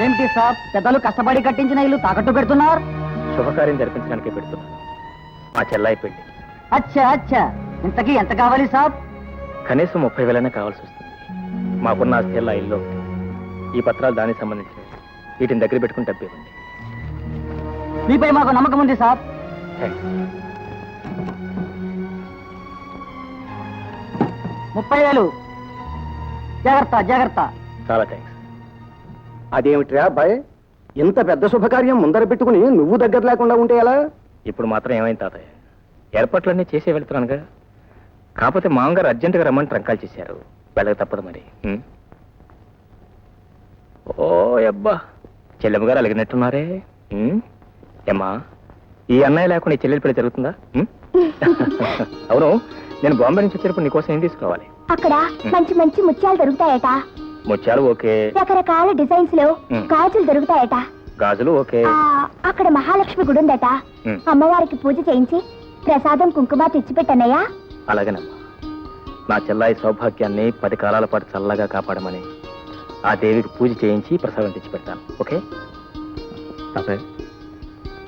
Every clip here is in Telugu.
ఏంటి సాబ్, పెద్దలు కష్టపడి కట్టించిన ఇల్లు తాకట్టు పెడుతున్నారు? శుభకార్యం జరిపించడానికి పెడుతున్నాను. మా చెల్లాయి పెళ్లి. అచ్చా అచ్చా, ఇంతకీ ఎంత కావాలి సాబ్? కనీసం 30,000 కావాల్సి వస్తుంది. మాకున్న ఆస్తి ఇల్లు. ఈ పత్రాలు దానికి సంబంధించినవి. వీటిని దగ్గర పెట్టుకుని డబ్బివ్వండి. మీపై మాకు నమ్మకం ఉంది సాబ్. 30,000. జాగ్రత్త జాగ్రత్త. చాలా థ్యాంక్స్. అదేమిట్రా అబ్బాయి, ఇంత పెద్ద శుభకార్యం ముందర పెట్టుకుని నువ్వు దగ్గర లేకుండా ఉంటే ఎలా? ఇప్పుడు మాత్రం ఏమైంది తాతయ్య, ఏర్పాట్లన్నీ చేసే వెళ్తున్నానుగా. కాకపోతే మామగారు అర్జెంటుగా రమ్మని ట్రంకాలు చేశారు. వెళ్ళక తప్పదు మరి. ఓ అబ్బా, చెల్లెమ్మ గారు అలిగినట్టున్నారే. ఏమ్మా, ఈ అన్నయ్య లేకుండా ఈ చెల్లెలి పెళ్లి జరుగుతుందా? అవును, నేను బాంబే నుంచి వచ్చేటప్పుడు నీకోసం ఏం తీసుకోవాలి? అక్కడ మంచి మంచి ముత్యాలు దొరుకుతాయట. ముత్యాలు ఓకే. రకరకాల డిజైన్స్ లో గాజులు దొరుకుతాయట. గాజులు ఓకే. అక్కడ మహాలక్ష్మి గుడి ఉందట. అమ్మవారికి పూజ చేయించి ప్రసాదం కుంకుమ తెచ్చిపెట్టన్నయ్యా. అలాగేనమ్మా, నా చెల్లాయి సౌభాగ్యాన్ని 10 కాలాల పాటు చల్లగా కాపాడమని ఆ దేవికి పూజ చేయించి ప్రసాదం తెచ్చి పెడతాను. ఓకే తాతయ్య,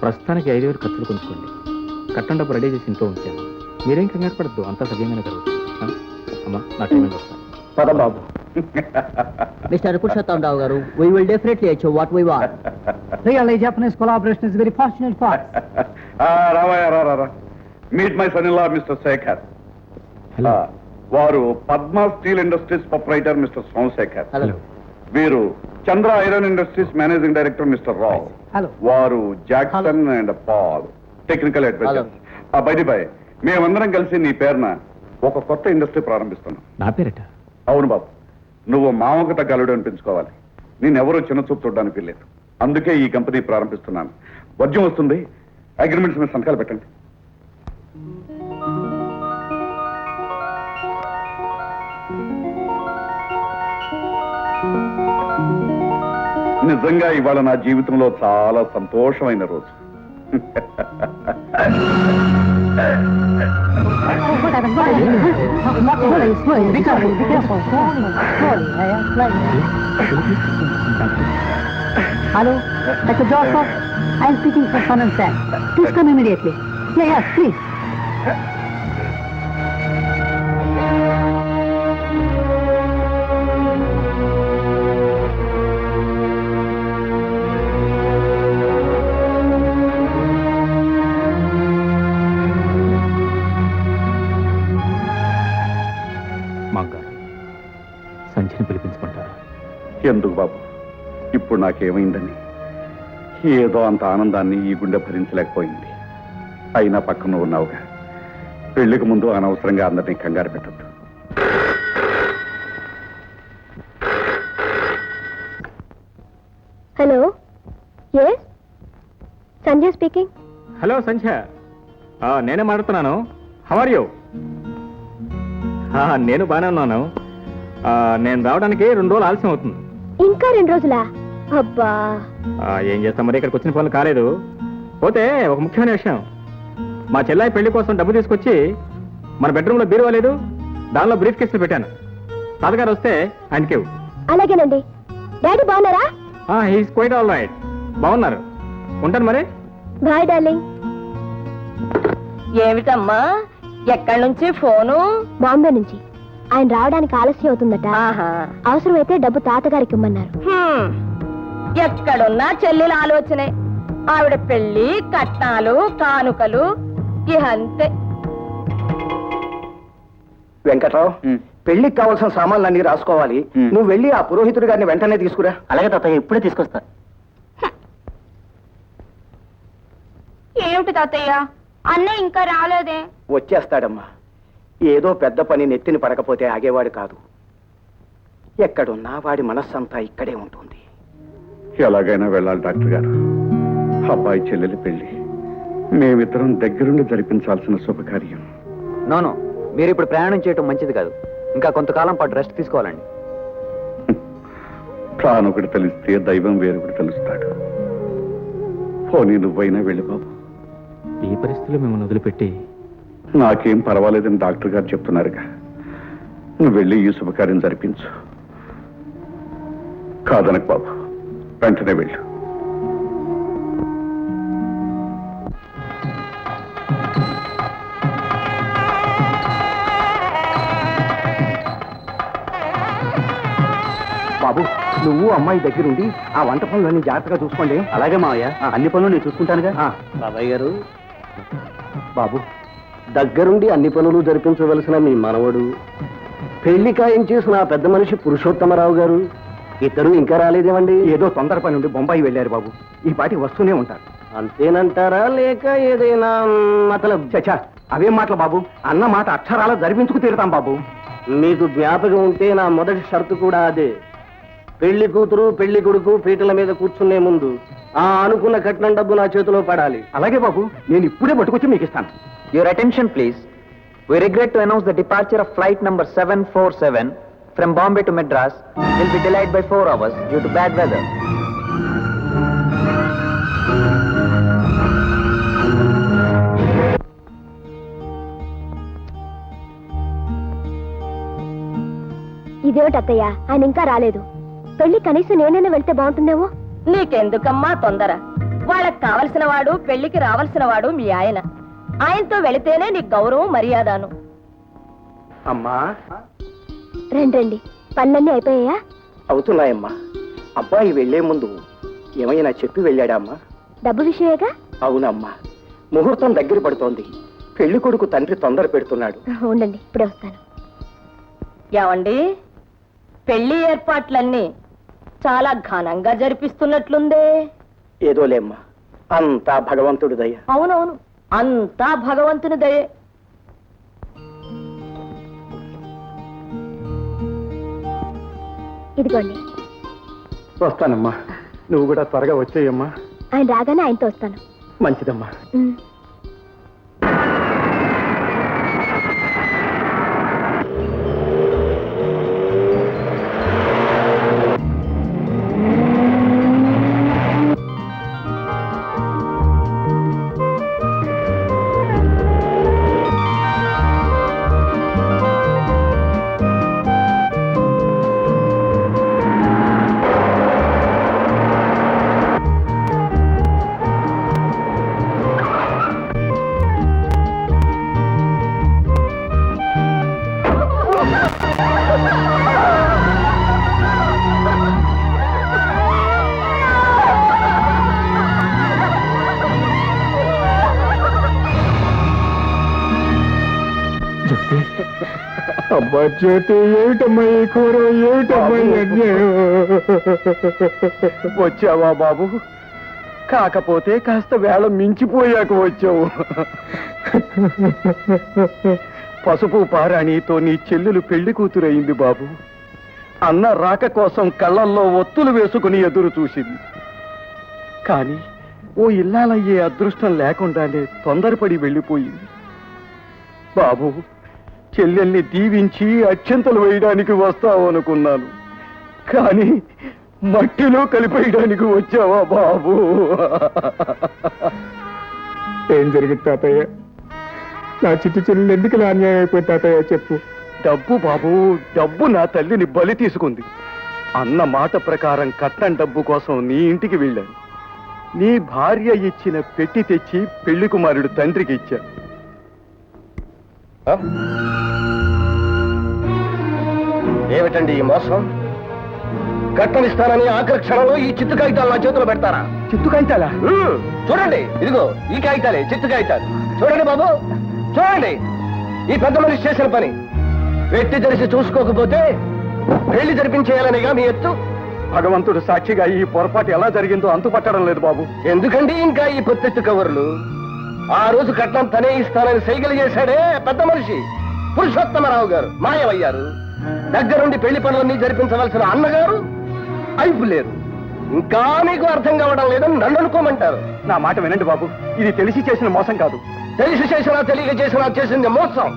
ప్రస్తుతానికి 5,000 ఖర్చులు కొనుక్కోండి. కట్టం డబ్బు రెడీ చేసి ఇంట్లో ఉంచాను. మీరేం కంగారు పడద్దు, అంతా సవ్యంగానే జరుగుతుంది. అమ్మా, నా టైం వస్తాను. పద బాబు. Mr. Purushottam Rao garu, we will definitely achieve what we want. Really, Japanese collaboration is very fortunate for us. Rava. Meet my son-in-law, Mr. Sekhar. Hello. వారు Padma steel industries proprietor mister Somasekhar. Hello. వీరు Chandra iron industries managing director mister Rao. Hello. వారు Jackson and Paul, technical adviser. Bye మేమందరం కలిసి నీ పేరున ఒక కొత్త ఇండస్ట్రీ ప్రారంభిస్తున్నాం. నా పేరట? అవును బాబు, నువ్వు మామకు తగ్గ అల్లుడు అనిపించుకోవాలి. నేనెవరూ చిన్న చూపు చూడడానికి లేదు. అందుకే ఈ కంపెనీ ప్రారంభిస్తున్నాను. వర్జం వస్తుంది, అగ్రిమెంట్స్ మీద సంతకాలు పెట్టండి. నిజంగా ఇవాళ నా జీవితంలో చాలా సంతోషమైన రోజు. Hello, Dr. Joseph. I am speaking for Son and Sam. Please come immediately. Yes, please. సంచిని పిలిపించుకుంటారా? ఎందుకు బాబు, ఇప్పుడు నాకేమైందని? ఏదో అంత ఆనందాన్ని ఈ గుండె భరించలేకపోయింది. అయినా పక్కన ఉన్నావుగా, పెళ్లికి ముందు అనవసరంగా అందరినీ కంగారు పెట్టద్దు. Hello, yes Sanjay speaking. Hello Sandhya, నేనే మాట్లాడుతున్నాను. How are you? నేను బాగానే ఉన్నాను. నేను రావడానికి 2 రోజులు ఆలస్యం అవుతుంది. ఇంకా 2 రోజులా? అబ్బా, ఏం చేస్తాం మరి, ఇక్కడికి వచ్చిన పనులు కాలేదు. పోతే ఒక ముఖ్యమైన విషయం, మా చెల్లాయి పెళ్లి కోసం డబ్బు తీసుకొచ్చి మన బెడ్రూమ్లో బీరువా లేదు, దానిలో బ్రీఫ్ కేసులు పెట్టాను. తాతగారు వస్తే ఆయనకి. అలాగేనండి. డాడీ బాగున్నారా? He's quite all right. బాగున్నారు. ఉంటాను మరి. Bye darling. ఏమిటమ్మా, ఎక్కడి నుంచి ఫోను? బాంబే నుంచి. ఆయన రావడానికి ఆలస్యం అవుతుందట. అవసరమైతే డబ్బు తాతగారికి ఇమ్మన్నారు. ఎక్కడున్నా చెల్లెల ఆలోచనే. ఆవిడ పెళ్లి, కట్నాలు, కానుకలు ఇహంతే. వెంకట్రావు, పెళ్లికి కావాల్సిన సామాన్లన్నీ రాసుకోవాలి. నువ్వు వెళ్ళి ఆ పురోహితుడి గారిని వెంటనే తీసుకురా. అలాగే తాతయ్య, ఇప్పుడే తీసుకొస్తా. ఏమిటి తాతయ్య, అన్నయ్య ఇంకా రాలేదే? వచ్చేస్తాడమ్మా. ఏదో పెద్ద పని నెత్తిని పడకపోతే ఆగేవాడు కాదు. ఎక్కడున్నా వాడి మనస్సంతా ఇక్కడే ఉంటుంది. ఎలాగైనా వెళ్ళాలి డాక్టర్ గారు. అబ్బాయి చెల్లెలి పెళ్లి మేమిద్దరం దగ్గరుండి జరిపించాల్సిన శుభకార్యం. నోనో, మీరు ఇప్పుడు ప్రయాణం చేయటం మంచిది కాదు. ఇంకా కొంతకాలం పాటు రెస్ట్ తీసుకోవాలండి. ప్రాణొకటి తెలిస్తే దైవం వేరొకటి తెలుస్తాడు. పోనీ నువ్వైనా వెళ్ళి బాబు. ఈ పరిస్థితుల్లో మిమ్మల్ని వదిలిపెట్టి? నాకేం పర్వాలేదని డాక్టర్ గారు చెప్తున్నారుగా. నువ్వు వెళ్ళి ఈ శుభకార్యం జరిపించు. కాదనకు బాబు, వెంటనే వెళ్ళు. బాబు, నువ్వు అమ్మాయి దగ్గరుండి ఆ వంట పనులన్నీ జాగ్రత్తగా చూసుకోండి. అలాగే మావయ్య, అన్ని పనులు నేను చూసుకుంటానుగా. బాబాయ్ గారు, బాబు, దగ్గరుండి అన్ని పనులు జరిపించవలసిన మీ మనవడు, పెళ్లి ఖాయం చేసిన ఆ పెద్ద మనిషి పురుషోత్తమరావు గారు ఇద్దరు ఇంకా రాలేదేమండి? ఏదో తొందర పని నుండి బొంబాయి వెళ్ళారు బాబు. ఈ పాటికి వస్తూనే ఉంటారు. అంతేనంటారా లేక ఏదైనా మతలబ్? చచ్చా, అవేం మాటలు బాబు. అన్న మాట అక్షరాల జరిపించుకు తీరుతాం బాబు. మీకు జ్ఞాపకం ఉంటే నా మొదటి షరతు కూడా అదే. పెళ్లి కూతురు పెళ్లి కొడుకు పీటల మీద కూర్చునే ముందు ఆ అనుకున్న కట్నం డబ్బు నా చేతిలో పడాలి. అలాగే బాబు, నేను ఇప్పుడే పట్టుకొచ్చి మీకు ఇస్తాను. Your attention, please. We regret to announce the departure of flight number 747 from Bombay to Madras will be delayed by 4 hours due to bad weather. ఇదేమిటి అత్తయ్య, ఆయన ఇంకా రాలేదు. పెళ్లి కనీసం నేనైనా వెళ్తే బాగుంటుందేమో. నీకెందుకమ్మా తొందర? వాళ్ళకి కావలసిన వాడు, పెళ్లికి రావాల్సిన వాడు మీ ఆయన. ఆయనతో వెళితేనే నీకు గౌరవం మర్యాదను. అమ్మా, రండి రండి, పనులన్నీ అయిపోయాయా? అవుతున్నాయమ్మా. అబ్బాయి వెళ్లే ముందు ఏమైనా చెప్పి వెళ్ళాడా అమ్మా? డబ్బు విషయమేగా? అవునమ్మా, ముహూర్తం దగ్గర పడుతోంది. పెళ్లి కొడుకు తండ్రి తొందర పెడుతున్నాడు. ఉండండి, ఇప్పుడే వస్తాను. ఏమండి, పెళ్లి ఏర్పాట్లన్నీ చాలా ఘనంగా జరిపిస్తున్నట్లుందే. ఏదోలేమ్మా, అంతా భగవంతుడి దయ. అవునవును, అంతా భగవంతుని దయే. ఇదిగోండి. వస్తానమ్మా, నువ్వు కూడా త్వరగా వచ్చేయమ్మా. ఆయన రాగానే ఆయనతో వస్తాను. మంచిదమ్మా. ఉమ్. అబ్బా జ్యోతి, ఏమిటమ్మా ఈ కూర, ఏమిటమ్మా ఈ అన్యాయం? వచ్చావా బాబు? కాకపోతే కాస్త వేళ మించిపోయాక వచ్చావు. పసుపు పారాణితో నీ చెల్లెలు పెళ్లి కూతురయింది బాబు. అన్న రాక కోసం కళ్ళల్లో ఒత్తులు వేసుకుని ఎదురు చూసింది. కానీ ఓ ఇల్లాలయ్యే అదృష్టం లేకుండానే తొందరపడి వెళ్ళిపోయింది. బాబు, చెల్లెల్ని దీవించి అక్షంతలు వేయడానికి వస్తావు అనుకున్నాను, కానీ మట్టిలో కలిపేయడానికి వచ్చావా బాబు? ఏం జరిగింది తాతయ్య? నా చిట్టి చెల్లెలు ఎందుకు ఇలా అన్యాయం అయిపోయింది తాతయ్య, చెప్పు. డబ్బు బాబు, డబ్బు నా తల్లిని బలి తీసుకుంది. అన్న మాట ప్రకారం కట్నం డబ్బు కోసం నీ ఇంటికి వెళ్ళాను. నీ భార్య ఇచ్చిన పెట్టి తెచ్చి పెళ్లి కుమారుడు తండ్రికి ఇచ్చా. ఏమిటండి ఈ మోసం? కట్నం ఇస్తానని ఆఖరి క్షణంలో ఈ చిత్తు కాగితాలు నా చేతిలో పెడతారా? చిత్తు కాగితాలా? చూడండి, ఇదిగో ఈ కాగితాలే చిత్తు కాగితాలు. చూడండి బాబు, చూడండి. ఈ పెద్ద మనిషి చేసిన పని వెట్టి తెలిసి చూసుకోకపోతే పెళ్లి జరిపించేయాలనిగా మీ ఎత్తు. భగవంతుడు సాక్షిగా ఈ పొరపాటు ఎలా జరిగిందో అంతుపట్టడం లేదు బాబు. ఎందుకండి ఇంకా ఈ పొత్తెత్తు కవర్లు? ఆ రోజు కట్నం తనే ఇస్తానని సైకిల్ చేశాడే పెద్ద మనిషి పురుషోత్తమరావు గారు మాయమయ్యారు. దగ్గరుండి పెళ్లి పనులన్నీ జరిపించవలసిన అన్నగారు అయిపు లేరు. ఇంకా మీకు అర్థం కావడం లేదని నన్ను అనుకోమంటారు. నా మాట వినండి బాబు, ఇది తెలిసి చేసిన మోసం కాదు. తెలిసి చేసినా తెలియక చేసినా చేసింది మోసం.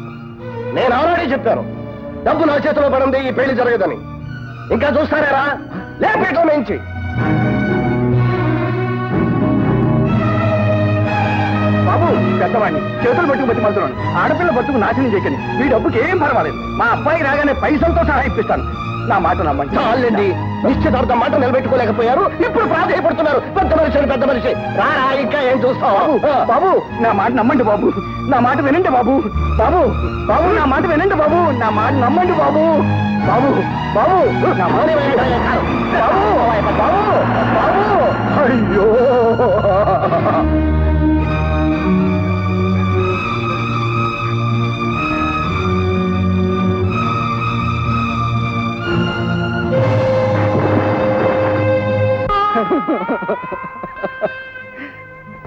నేను ఆల్రెడీ చెప్పాను, డబ్బు నా చేతిలో పడింది ఈ పెళ్లి జరగదని. ఇంకా చూస్తారా? లేపేట నుంచి బాబు, పెద్దవాడిని చేతులు పట్టుకు బట్టి మలుతున్నాను. ఆడపిల్ల బతుకు నాశనం చేయకండి. మీ డబ్బుకి ఏం పర్వాలేదు. మా అబ్బాయి రాగానే పైసలతో సహా ఇప్పిస్తాను. నా మాట నమ్మండి. చాలండి, నిశ్చితార్థం మాట నిలబెట్టుకోలేకపోయారు, ఇప్పుడు ప్రాధాయపడుతున్నారు. పెద్ద మనిషి అని పెద్ద మనిషి. రారా, ఇంకా ఏం చూస్తావు? బాబు నా మాట నమ్మండి బాబు, నా మాట వినండి బాబు. బాబు బాబు నా మాట వినండి బాబు, నా మాట నమ్మండి బాబు. బాబు బాబు నా మాట వినండి. బాబు బాబు బాబు అయ్యో,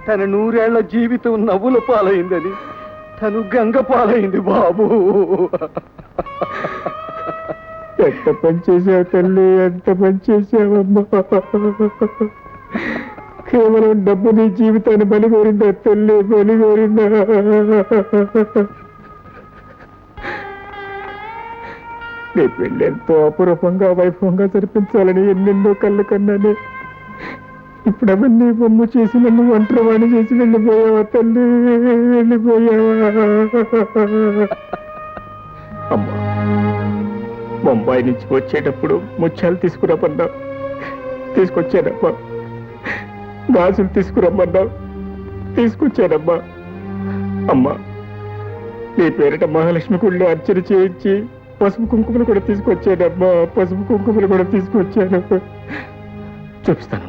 తన 100 ఏళ్ల జీవితం నవ్వుల పాలైందని తను గంగ పాలైంది బాబు. ఎంత పని చేసావు తల్లి, ఎంత పని చేసావమ్మా. కేవలం డబ్బు నీ జీవితాన్ని బలిగోరిందా తల్లి, బలిగోరిందా? నీ పెళ్ళి ఎంతో అపురూపంగా వైభవంగా జరిపించాలని ఎన్నెన్నో కళ్ళు కన్నానే. ఇప్పుడు అవన్నీ బొమ్మ చేసి నన్ను ఒంటరివాణి చేసి వెళ్ళిపోయావా తల్లి, వెళ్ళిపోయావా? అమ్మా, బొంబాయి నుంచి వచ్చేటప్పుడు ముత్యాలు తీసుకురమ్మన్నావు, తీసుకొచ్చానమ్మా. గాజులు తీసుకురమ్మన్నావు, తీసుకొచ్చానమ్మా. అమ్మా, నీ పేరిట మహాలక్ష్మి గుళ్ళో అర్చన చేయించి పసుపు కుంకుమలు కూడా తీసుకొచ్చానమ్మా, పసుపు కుంకుమలు కూడా తీసుకొచ్చాను. చూపిస్తాను.